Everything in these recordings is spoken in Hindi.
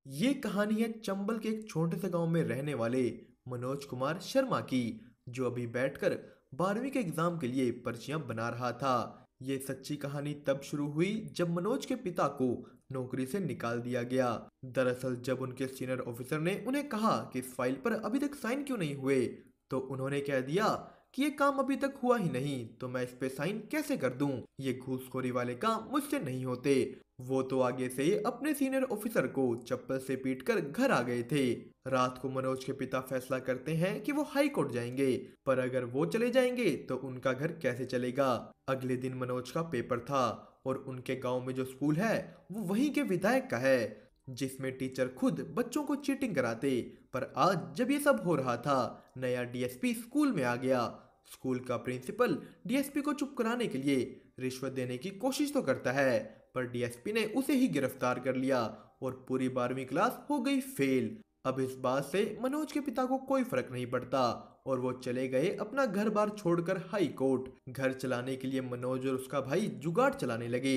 ये कहानी है चंबल के एक छोटे से गांव में रहने वाले मनोज कुमार शर्मा की, जो अभी बैठकर 12वीं के एग्जाम के लिए पर्चियां बना रहा था। ये सच्ची कहानी तब शुरू हुई जब मनोज के पिता को नौकरी से निकाल दिया गया। दरअसल जब उनके सीनियर ऑफिसर ने उन्हें कहा कि इस फाइल पर अभी तक साइन क्यों नहीं हुए, तो उन्होंने कह दिया कि ये काम अभी तक हुआ ही नहीं तो मैं इस पे साइन कैसे कर दूं। ये घूसखोरी वाले काम मुझसे नहीं होते। वो तो आगे से अपने सीनियर ऑफिसर को चप्पल से पीटकर घर आ गए थे। रात को मनोज के पिता फैसला करते हैं कि वो हाई कोर्ट जाएंगे, पर अगर वो चले जाएंगे तो उनका घर कैसे चलेगा। अगले दिन मनोज का पेपर था और उनके गांव में जो स्कूल है वो वहीं के विधायक का है, जिसमें टीचर खुद बच्चों को चीटिंग कराते। पर आज जब ये सब हो रहा था, नया डीएसपी स्कूल में आ गया। स्कूल का प्रिंसिपल डीएसपी को चुप कराने के लिए रिश्वत देने की कोशिश तो करता है, पर डीएसपी ने उसे ही गिरफ्तार कर लिया और पूरी 12वीं क्लास हो गई फेल। अब इस बात से मनोज के पिता को कोई फर्क नहीं पड़ता और वो चले गए अपना घर बार छोड़कर हाई कोर्ट। घर चलाने के लिए मनोज और उसका भाई जुगाड़ चलाने लगे।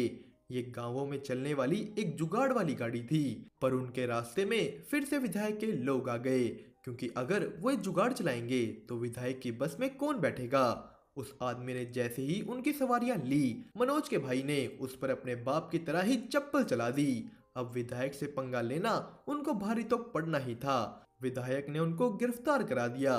ये गांवों में चलने वाली एक जुगाड़ वाली गाड़ी थी, पर उनके रास्ते में फिर से विधायक के लोग आ गए, क्योंकि अगर वो एक जुगाड़ चलाएंगे तो विधायक की बस में कौन बैठेगा। उस आदमी ने जैसे ही उनकी सवारियां ली, मनोज के भाई ने उस पर अपने बाप की तरह ही चप्पल चला दी। अब विधायक से पंगा लेना उनको भारी तो पड़ना ही था। विधायक ने उनको गिरफ्तार करा दिया।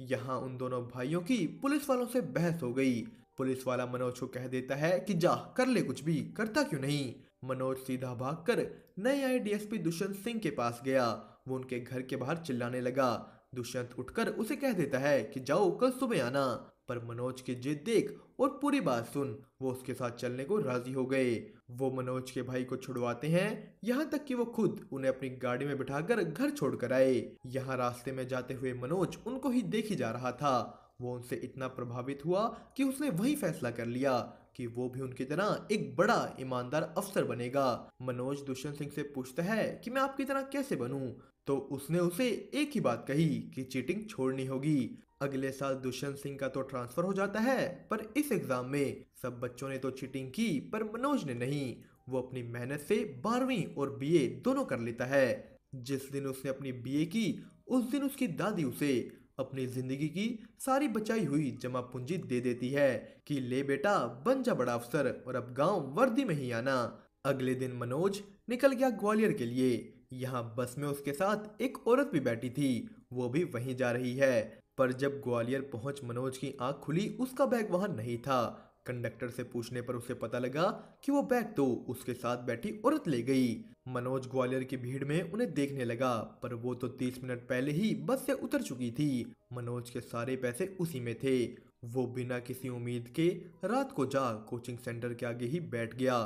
यहाँ उन दोनों भाइयों की पुलिस वालों से बहस हो गई। पुलिस वाला मनोज को कह देता है कि जा कर ले, कुछ भी करता क्यों नहीं। मनोज सीधा भागकर नए आए डीएसपी दुष्यंत सिंह के पास गया। वो उनके घर के बाहर चिल्लाने लगा। दुष्यंत उठकर उसे कह देता है कि जाओ कल सुबह आना, पर मनोज की जिद देख और पूरी बात सुन वो उसके साथ चलने को राजी हो गए। वो मनोज के भाई को छुड़वाते हैं, यहाँ तक कि वो खुद उन्हें अपनी गाड़ी में बिठाकर घर छोड़कर आए। यहाँ रास्ते में जाते हुए मनोज उनको ही देख ही जा रहा था। वो उनसे इतना प्रभावित हुआ कि उसने वही फैसला कर लिया कि वो भी उनकी तरह एक बड़ा ईमानदार अफसर बनेगा। मनोज दुष्यंत सिंह से पूछता है कि मैं आपकी तरह कैसे बनूं, तो उसने उसे एक ही बात कही कि चीटिंग छोड़नी होगी। अगले साल दुष्यंत सिंह का तो ट्रांसफर हो जाता है, पर इस एग्जाम में सब बच्चों ने तो चीटिंग की पर मनोज ने नहीं। वो अपनी मेहनत से 12वीं और बीए दोनों कर लेता है। जिस दिन उसने अपनी बीए की, उस दिन उसकी दादी उसे अपनी जिंदगी की सारी बचाई हुई जमा पूंजी दे देती है कि ले बेटा बन जा बड़ा अफसर और अब गांव वर्दी में ही आना। अगले दिन मनोज निकल गया ग्वालियर के लिए। यहाँ बस में उसके साथ एक औरत भी बैठी थी, वो भी वहीं जा रही है। पर जब ग्वालियर पहुंच मनोज की आंख खुली, उसका बैग वहां नहीं था। कंडक्टर से पूछने पर उसे पता लगा कि वो बैग तो उसके साथ बैठी औरत ले गई। मनोज ग्वालियर की भीड़ में उन्हें देखने लगा, पर वो तो 30 मिनट पहले ही बस से उतर चुकी थी। मनोज के सारे पैसे उसी में थे। वो बिना किसी उम्मीद के रात को जा कोचिंग सेंटर के आगे ही बैठ गया।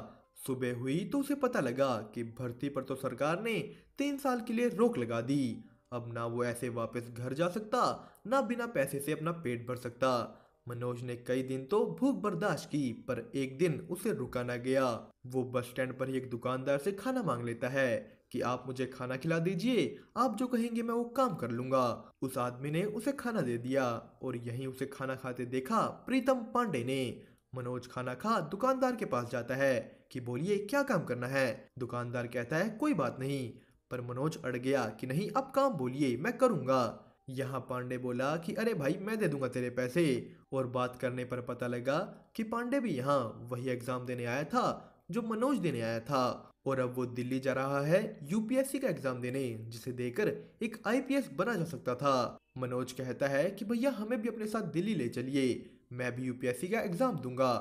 सुबह हुई तो उसे पता लगा कि भर्ती पर तो सरकार ने 3 साल के लिए रोक लगा दी। अब ना वो ऐसे वापस घर जा सकता, ना बिना पैसे से अपना पेट भर सकता। मनोज ने कई दिन तो भूख बर्दाश्त की, पर एक दिन उसे रुका ना गया। वो बस स्टैंड पर ही एक दुकानदार से खाना मांग लेता है कि आप मुझे खाना खिला दीजिए, आप जो कहेंगे मैं वो काम कर लूंगा। उस आदमी ने उसे खाना दे दिया और यहीं उसे खाना खाते देखा प्रीतम पांडे ने। मनोज खाना खा दुकानदार के पास जाता है कि बोलिए क्या काम करना है। दुकानदार कहता है कोई बात नहीं, पर मनोज अड़ गया कि नहीं अब काम बोलिए मैं करूंगा। यहाँ पांडे बोला कि अरे भाई मैं दे दूंगा तेरे पैसे। और बात करने पर पता लगा कि पांडे भी यहाँ वही एग्जाम देने आया था जो मनोज देने आया था, और अब वो दिल्ली जा रहा है यूपीएससी का एग्जाम देने, जिसे देकर एक आईपीएस बना जा सकता था। मनोज कहता है कि भैया हमें भी अपने साथ दिल्ली ले चलिए, मैं भी यूपीएससी का एग्जाम दूंगा।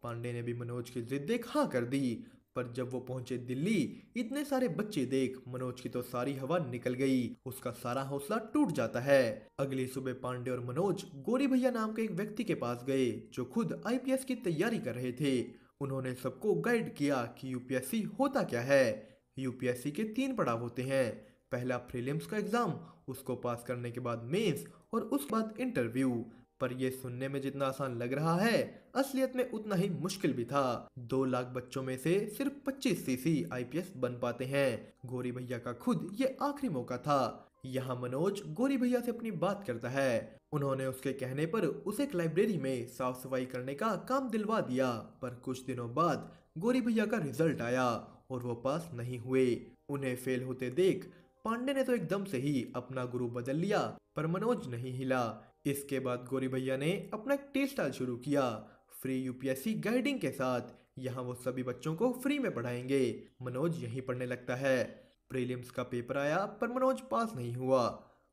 पांडे ने भी मनोज की जिद देख हाँ कर दी। पर जब वो पहुंचे दिल्ली, इतने सारे बच्चे देख मनोज की तो सारी हवा निकल गई, उसका सारा हौसला टूट जाता है। अगली सुबह पांडे और मनोज गोरी भैया नाम के एक व्यक्ति के पास गए जो खुद आईपीएस की तैयारी कर रहे थे। उन्होंने सबको गाइड किया कि यूपीएससी होता क्या है। यूपीएससी के 3 पड़ाव होते हैं। पहला प्रीलिम्स का एग्जाम, उसको पास करने के बाद मेंस और उसके बाद इंटरव्यू। पर यह सुनने में जितना आसान लग रहा है, असलियत में उतना ही मुश्किल भी था। 2 लाख बच्चों में से सिर्फ 25 सीसी आईपीएस बन पाते हैं। गोरी भैया का खुद ये आखिरी मौका था। यहाँ मनोज गोरी भैया से अपनी बात करता है। उन्होंने उसके कहने पर उसे एक लाइब्रेरी में साफ सफाई करने का काम दिलवा दिया। पर कुछ दिनों बाद गोरी भैया का रिजल्ट आया और वो पास नहीं हुए। उन्हें फेल होते देख पांडे ने तो एकदम से ही अपना गुरु बदल लिया, पर मनोज नहीं हिला। इसके बाद गौरी भैया ने अपना एक टी स्टाइल शुरू किया, फ्री यूपीएससी गाइडिंग के साथ। यहाँ वो सभी बच्चों को फ्री में पढ़ाएंगे। मनोज यहीं पढ़ने लगता है। प्रीलिम्स का पेपर आया पर मनोज पास नहीं हुआ।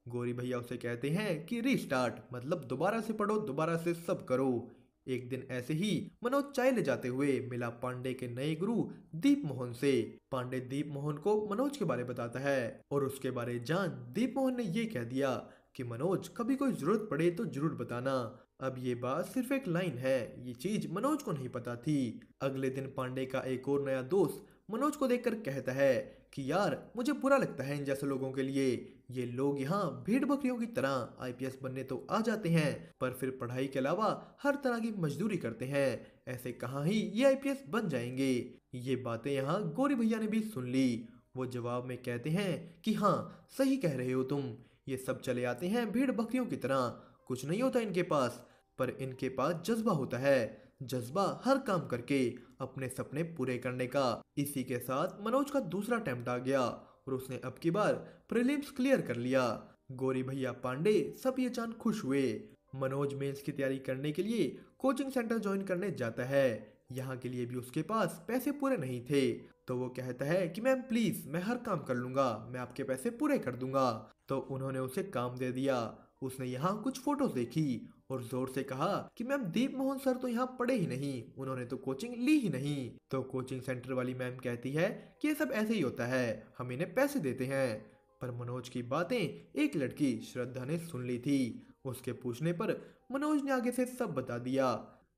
गौरी भैया उसे कहते हैं कि रीस्टार्ट, मतलब दोबारा से पढ़ो, दोबारा से सब करो। एक दिन ऐसे ही मनोज चाय ले जाते हुए मिला पांडे के नए गुरु दीप मोहन से। पांडे दीप मोहन को मनोज के बारे बताता है और उसके बारे जान दीप मोहन ने ये कह दिया कि मनोज कभी कोई जरूरत पड़े तो जरूर बताना। अब ये बात सिर्फ एक लाइन है, ये चीज मनोज को नहीं पता थी। अगले दिन पांडे का एक और नया दोस्त मनोज को देखकर कहता है कि यार मुझे बुरा लगता है इन जैसे लोगों के लिए। ये लोग यहाँ भेड़ बकरियों की तरह आईपीएस बनने तो आ जाते हैं, पर फिर पढ़ाई के अलावा हर तरह की मजदूरी करते हैं। ऐसे कहाँ ही ये आईपीएस बन जाएंगे। ये बातें यहाँ गौरी भैया ने भी सुन ली। वो जवाब में कहते हैं कि हाँ सही कह रहे हो तुम, ये सब चले आते हैं भेड़ बकरियों की तरह, कुछ नहीं होता इनके पास, पर इनके पास जज्बा होता है, जज्बा हर काम करके अपने सपने पूरे करने का। इसी के साथ मनोज का दूसरा अटेम्प्ट आ गया और उसने अब की बार प्रीलिम्स क्लियर कर लिया। गौरी भैया पांडे सब ये जान खुश हुए। मनोज मेंस की तैयारी करने के लिए कोचिंग सेंटर ज्वाइन करने जाता है। यहाँ के लिए भी उसके पास पैसे पूरे नहीं थे, तो वो कहता है कि मैम प्लीज मैं हर काम कर लूंगा, मैं आपके पैसे पूरे कर दूंगा। तो उन्होंने उसे काम दे दिया। उसने यहाँ कुछ फोटोज देखी और जोर से कहा कि मैम दीप मोहन सर तो यहाँ पढ़े ही नहीं, उन्होंने तो कोचिंग ली ही नहीं। तो कोचिंग सेंटर वाली मैम कहती है कि ये सब ऐसे ही होता है, हम इन्हें पैसे देते हैं। पर मनोज की बातें एक लड़की श्रद्धा ने सुन ली थी। उसके पूछने पर मनोज ने आगे से सब बता दिया।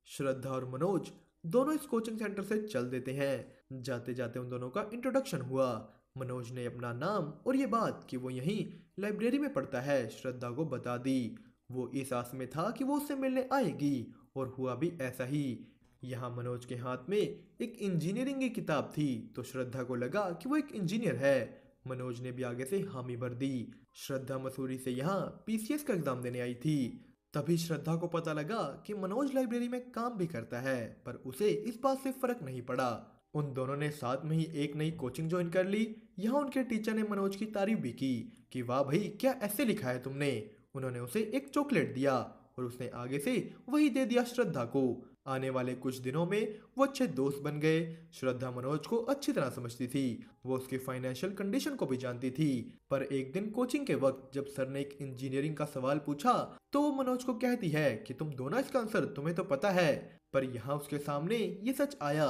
श्रद्धा और मनोज दोनों इस कोचिंग सेंटर से चल देते हैं। जाते जाते उन दोनों का इंट्रोडक्शन हुआ। मनोज ने अपना नाम और ये बात कि वो यहीं लाइब्रेरी में पढ़ता है श्रद्धा को बता दी। वो इस आस में था कि वो उससे मिलने आएगी और हुआ भी ऐसा ही। यहाँ मनोज के हाथ में एक इंजीनियरिंग की किताब थी, तो श्रद्धा को लगा कि वो एक इंजीनियर है। मनोज ने भी आगे से हामी भर दी। श्रद्धा मसूरी से यहाँ पीसीएस का एग्जाम देने आई थी। तभी श्रद्धा को पता लगा कि मनोज लाइब्रेरी में काम भी करता है, पर उसे इस बात से फर्क नहीं पड़ा। उन दोनों ने साथ में ही एक नई कोचिंग ज्वाइन कर ली। यहाँ उनके टीचर ने मनोज की तारीफ भी की कि वाह भाई क्या ऐसे लिखा है तुमने। उन्होंने उसे एक चॉकलेट दिया और उसने आगे से वही दे दिया श्रद्धा को। आने वाले कुछ दिनों में वो अच्छे दोस्त बन गए। श्रद्धा मनोज को अच्छी तरह समझती थी, वो उसकी फाइनेंशियल कंडीशन को भी जानती थी। पर एक दिन कोचिंग के वक्त जब सर ने एक इंजीनियरिंग का सवाल पूछा तो वो मनोज को कहती है कि तुम दो ना इसका आंसर, तुम्हें तो पता है। पर यहाँ उसके सामने ये सच आया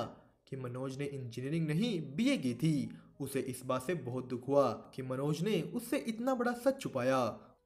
कि मनोज ने इंजीनियरिंग नहीं बीए की थी। उसे इस बात से बहुत दुख हुआ कि मनोज ने उससे इतना बड़ा सच छुपाया।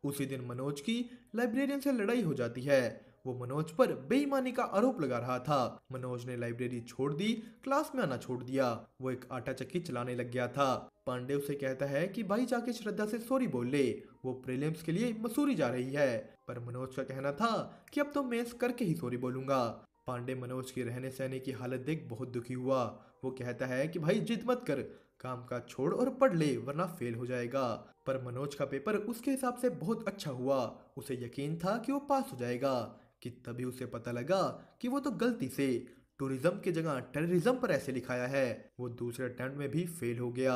उसी दिन मनोज की लाइब्रेरियन से लड़ाई हो जाती है। वो मनोज पर बेईमानी का आरोप लगा रहा था। मनोज ने लाइब्रेरी छोड़ दी, क्लास में आना छोड़ दिया। वो एक आटा चक्की चलाने लग गया था। पांडे उसे कहता है कि भाई जाके श्रद्धा से सॉरी बोल ले, वो प्रीलिम्स के लिए मसूरी जा रही है। पर मनोज का कहना था कि अब तो मेंस करके ही सॉरी बोलूंगा। पांडे मनोज की रहने सहने की हालत देख बहुत दुखी हुआ। वो कहता है कि भाई जिद मत कर, काम का छोड़ और पढ़ ले वरना फेल हो जाएगा। पर मनोज का पेपर उसके हिसाब से बहुत अच्छा हुआ। उसे यकीन था कि वो पास हो जाएगा कि तभी उसे पता लगा कि वो तो गलती से टूरिज्म की जगह टेररिज्म पर ऐसे लिखाया है। वो दूसरे अटेम्प्ट में भी फेल हो गया।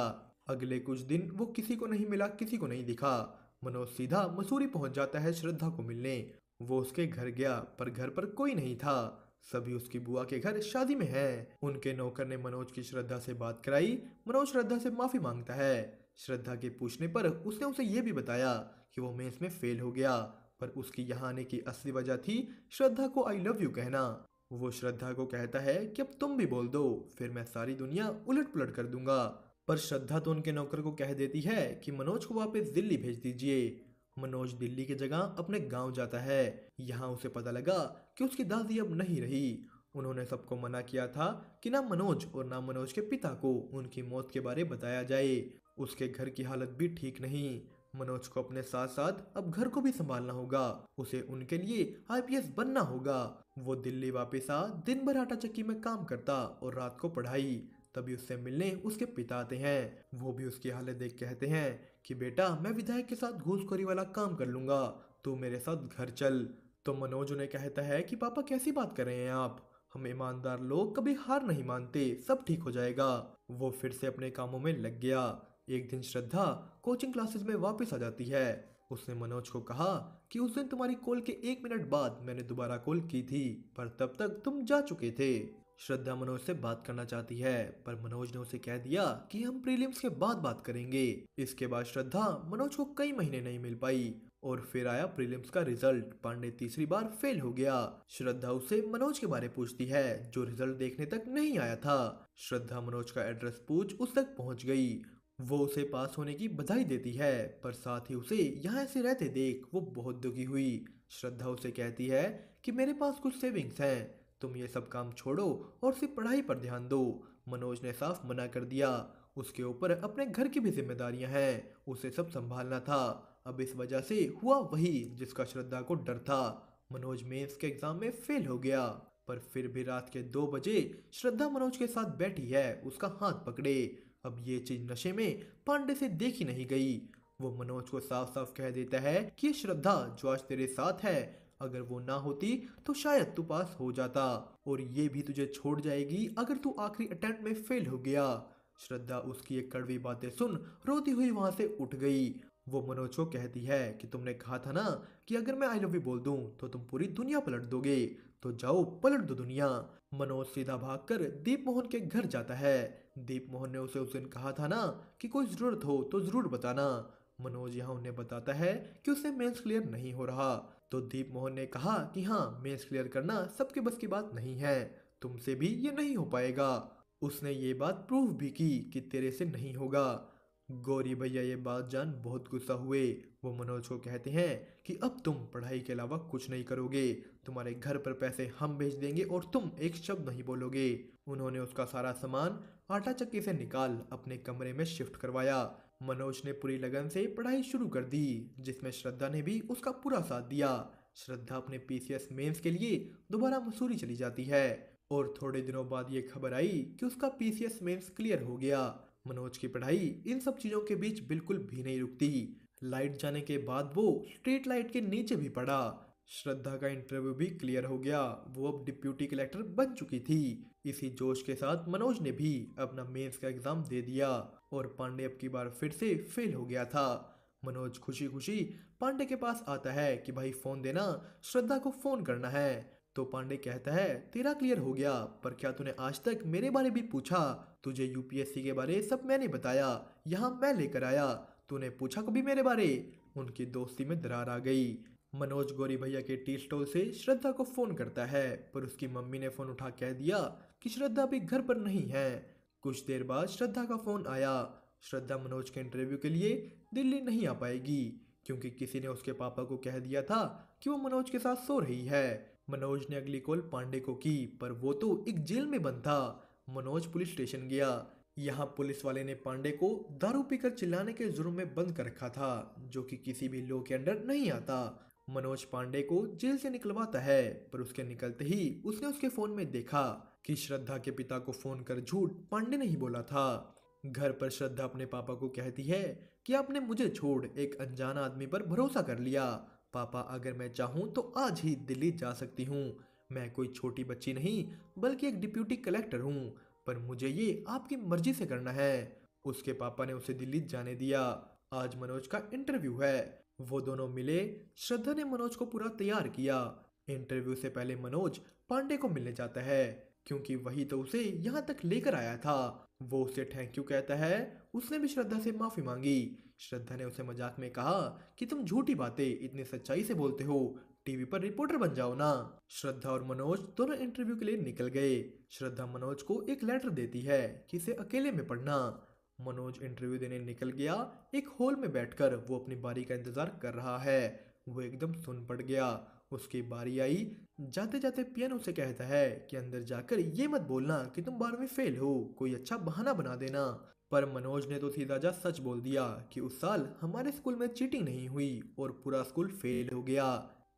अगले कुछ दिन वो किसी को नहीं मिला, किसी को नहीं दिखा। मनोज सीधा मसूरी पहुंच जाता है श्रद्धा को मिलने। वो उसके घर गया पर घर पर कोई नहीं था। सभी उसकी बुआ के घर शादी में हैं। उनके नौकर ने मनोज की श्रद्धा से बात कराई। मनोज श्रद्धा से माफी मांगता है। श्रद्धा के पूछने पर उसने उसे ये भी बताया कि वो मेंस में फेल हो गया, पर उसकी यहाँ आने की असली वजह थी श्रद्धा को आई लव यू कहना। वो श्रद्धा को कहता है कि अब तुम भी बोल दो, फिर मैं सारी दुनिया उलट पुलट कर दूंगा। पर श्रद्धा तो उनके नौकर को कह देती है कि मनोज को वापस दिल्ली भेज दीजिए। मनोज दिल्ली की जगह अपने गांव जाता है। यहाँ उसे पता लगा कि उसकी दादी अब नहीं रही। उन्होंने सबको मना किया था कि ना मनोज और ना मनोज के पिता को उनकी मौत के बारे बताया जाए। उसके घर की हालत भी ठीक नहीं। मनोज को अपने साथ साथ अब घर को भी संभालना होगा। उसे उनके लिए आईपीएस बनना होगा। वो दिल्ली वापस आ दिन भर आटा चक्की में काम करता और रात को पढ़ाई। तभी उससे मिलने उसके पिता आते हैं। वो भी उसकी हालत देख कहते हैं कि बेटा मैं विधायक के साथ घूसखोरी वाला काम कर लूंगा, तू मेरे साथ घर चल। तो मनोज उन्हें कहता है कि पापा कैसी बात कर रहे हैं आप, हम ईमानदार लोग कभी हार नहीं मानते, सब ठीक हो जाएगा। वो फिर से अपने कामों में लग गया। एक दिन श्रद्धा कोचिंग क्लासेस में वापस आ जाती है। उसने मनोज को कहा कि उस दिन तुम्हारी कॉल के 1 मिनट बाद मैंने दोबारा कॉल की थी, पर तब तक तुम जा चुके थे। श्रद्धा मनोज से बात करना चाहती है, पर मनोज ने उसे कह दिया कि हम प्रीलिम्स के बाद बात करेंगे। इसके बाद श्रद्धा मनोज को कई महीने नहीं मिल पाई और फिर आया प्रीलिम्स का रिजल्ट। पांडे तीसरी बार फेल हो गया। श्रद्धा उससे मनोज के बारे पूछती है, जो रिजल्ट देखने तक नहीं आया था। श्रद्धा मनोज का एड्रेस पूछ उस तक पहुंच गई। वो उसे पास होने की बधाई देती है, पर साथ ही उसे यहाँ ऐसे रहते देख वो बहुत दुखी हुई। श्रद्धा उसे कहती है कि मेरे पास कुछ सेविंग्स हैं, तुम ये सब काम छोड़ो और सिर्फ पढ़ाई पर ध्यान दो। मनोज ने साफ मना कर दिया। उसके ऊपर अपने घर की भी जिम्मेदारियां हैं, उसे सब संभालना था। अब इस वजह से हुआ वही जिसका श्रद्धा को डर था। मनोज मेंस के एग्जाम में फेल हो गया। पर फिर भी रात के 2 बजे श्रद्धा मनोज के साथ बैठी है, उसका हाथ पकड़े। अब ये चीज नशे में पांडे से देखी नहीं गई। वो मनोज को साफ साफ कह देता है कि ये श्रद्धा जो आज तेरे साथ है, अगर वो ना होती तो शायद तू पास हो जाता, और ये भी तुझे छोड़ जाएगी अगर तू आखिरी अटेम्प्ट में फेल हो गया। श्रद्धा उसकी ये कड़वी बातें सुन रोती हुई वहां से उठ गई। वो मनोज को कहती है कि तुमने कहा था ना कि अगर मैं आई लव यू बोल दूं तो तुम पूरी दुनिया पलट दोगे, तो जाओ पलट दो दुनिया। मनोज सीधा भागकर दीप मोहन के घर जाता है। दीप मोहन ने उसे उस दिन कहा था ना कि कोई जरूरत हो तो जरूर बताना। मनोज यहाँ उन्हें बताता है कि उसे मेंस क्लियर नहीं हो रहा। तो दीप मोहन ने कहा कि हाँ, मेंस क्लियर करना सबके बस की बात नहीं है, तुमसे भी ये नहीं हो पाएगा। उसने ये बात प्रूव भी की कि तेरे से नहीं होगा। गौरी भैया ये बात जान बहुत गुस्सा हुए। वो मनोज को कहते हैं कि अब तुम पढ़ाई के अलावा कुछ नहीं करोगे, तुम्हारे घर पर पैसे हम भेज देंगे और तुम एक शब्द नहीं बोलोगे। उन्होंने उसका सारा सामान आटा चक्की से निकाल अपने कमरे में शिफ्ट करवाया। मनोज ने पूरी लगन से पढ़ाई शुरू कर दी, जिसमें श्रद्धा ने भी उसका पूरा साथ दिया। श्रद्धा अपने पीसीएस मेंस के लिए दोबारा मसूरी चली जाती है और थोड़े दिनों बाद ये खबर आई कि उसका पीसीएस मेंस क्लियर हो गया। मनोज की पढ़ाई इन सब चीजों के बीच बिल्कुल भी नहीं रुकती। लाइट जाने के बाद वो स्ट्रीट लाइट के नीचे भी पड़ा। श्रद्धा का इंटरव्यू भी क्लियर हो गया, वो अब डिप्यूटी कलेक्टर बन चुकी थी। इसी जोश के साथ मनोज ने भी अपना मेंस का एग्जाम दे दिया और पांडे अब की बार फिर से फेल हो गया था। मनोज खुशी खुशी पांडे के पास आता है कि भाई फोन देना, श्रद्धा को फोन करना है। तो पांडे कहता है तेरा क्लियर हो गया, पर क्या तूने आज तक मेरे बारे भी पूछा? तुझे यूपीएससी के बारे सब मैंने बताया, यहाँ मैं लेकर आया, तूने पूछा कभी मेरे बारे? उनकी दोस्ती में दरार आ गई। मनोज गौरी भैया के टी स्टॉल से श्रद्धा को फोन करता है, पर उसकी मम्मी ने फोन उठा कह दिया कि श्रद्धा अभी घर पर नहीं है। कुछ देर बाद श्रद्धा का फोन आया। श्रद्धा मनोज के इंटरव्यू के लिए दिल्ली नहीं आ पाएगी, क्योंकि किसी ने उसके पापा को कह दिया था कि वो मनोज के साथ सो रही है। मनोज ने अगली कॉल पांडे को की, पर वो तो एक जेल में बंद था। मनोज पुलिस स्टेशन गया। यहाँ पुलिस वाले ने पांडे को दारू पीकर चिल्लाने के जुर्म में बंद कर रखा था, जो कि किसी भी लॉ के अंडर नहीं आता। मनोज पांडे को जेल से निकलवाता है, पर उसके निकलते ही उसने उसके फोन में देखा कि श्रद्धा के पिता को फोन कर झूठ पांडे ने ही बोला था। घर पर श्रद्धा अपने पापा को कहती है कि आपने मुझे छोड़ एक अनजान आदमी पर भरोसा कर लिया। पापा, अगर मैं चाहूँ तो आज ही दिल्ली जा सकती हूँ। मैं कोई छोटी बच्ची नहीं बल्कि एक डिप्यूटी कलेक्टर हूँ, पर मुझे ये आपकी मर्जी से करना है। उसके पापा ने उसे दिल्ली जाने दिया। आज मनोज का इंटरव्यू है। वो दोनों मिले। श्रद्धा ने मनोज को पूरा तैयार किया। इंटरव्यू से पहले मनोज पांडे को मिलने जाता है, क्योंकि वही तो उसे यहाँ तक लेकर आया था। वो उसे थैंक यू कहता है। उसने भी श्रद्धा से माफी मांगी। श्रद्धा ने उसे मजाक में कहा कि तुम झूठी बातें इतनी सच्चाई से बोलते हो, टीवी पर रिपोर्टर बन जाओ ना। श्रद्धा और मनोज दोनों इंटरव्यू के लिए निकल गए। श्रद्धा मनोज को एक लेटर देती है कि इसे अकेले में पढ़ना। मनोज इंटरव्यू देने निकल गया। एक हॉल में बैठकर वो अपनी बारी का इंतजार कर रहा है। वो एकदम सुन पड़ गया। उसकी बारी आई। जाते जाते पियानो से कहता है कि अंदर जाकर ये मत बोलना कि तुम 12वीं फेल हो, कोई अच्छा बहाना बना देना। पर मनोज ने तो सीधा जा सच बोल दिया कि उस साल हमारे स्कूल में चीटिंग नहीं हुई और पूरा स्कूल फेल हो गया।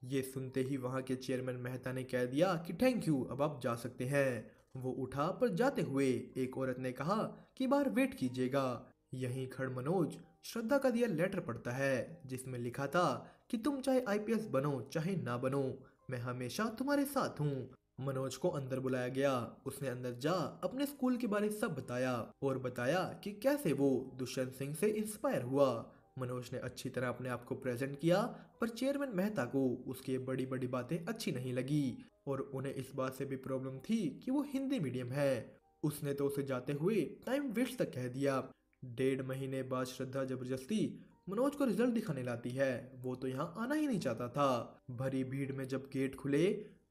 ये सुनते ही वहां के चेयरमैन मेहता ने कह दिया कि थैंक यू, अब आप जा सकते हैं। वो उठा, पर जाते हुए एक औरत ने कहा कि बाहर वेट कीजिएगा। यहीं खड़ मनोज श्रद्धा का दिया लेटर पढ़ता है, जिसमें लिखा था कि तुम चाहे आईपीएस बनो चाहे ना बनो, मैं हमेशा तुम्हारे साथ हूँ। मनोज को अंदर बुलाया गया। उसने अंदर जा अपने स्कूल के बारे सब बताया और बताया कि कैसे वो दुष्यंत सिंह से इंस्पायर हुआ। मनोज ने अच्छी तरह अपने आप को प्रेजेंट किया, पर चेयरमैन मेहता को उसकी ये बड़ी बड़ी बातें अच्छी नहीं लगी और उन्हें इस बात से भी प्रॉब्लम थी कि वो हिंदी मीडियम है। उसने तो उसे जाते हुए टाइम वेस्ट तक कह दिया। 1.5 महीने बाद श्रद्धा जबरदस्ती मनोज को रिजल्ट दिखाने लाती है। वो तो यहाँ आना ही नहीं चाहता था। भरी भीड़ में जब गेट खुले,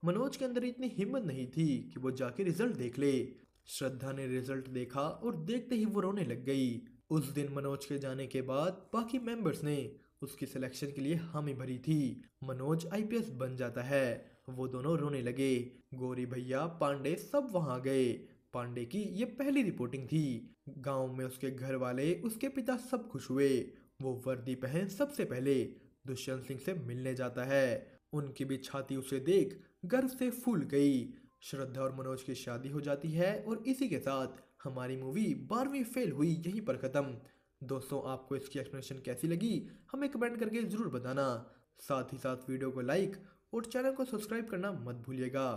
मनोज के अंदर इतनी हिम्मत नहीं थी कि वो जाके रिजल्ट देख ले। श्रद्धा ने रिजल्ट देखा और देखते ही वो रोने लग गई। उस दिन मनोज के जाने के बाद बाकी मेंबर्स ने उसकी सिलेक्शन के लिए हामी भरी थी। मनोज आईपीएस बन जाता है। वो दोनों रोने लगे। गौरी भैया, पांडे सब वहां गए। पांडे की ये पहली रिपोर्टिंग थी। गांव में उसके घर वाले, उसके पिता सब खुश हुए। वो वर्दी पहन सबसे पहले दुष्यंत सिंह से मिलने जाता है। उनकी भी छाती उसे देख गर्व से फूल गई। श्रद्धा और मनोज की शादी हो जाती है और इसी के साथ हमारी मूवी 12वीं फेल हुई यहीं पर खत्म। दोस्तों, आपको इसकी एक्सप्लेनेशन कैसी लगी हमें कमेंट करके ज़रूर बताना। साथ ही साथ वीडियो को लाइक और चैनल को सब्सक्राइब करना मत भूलिएगा।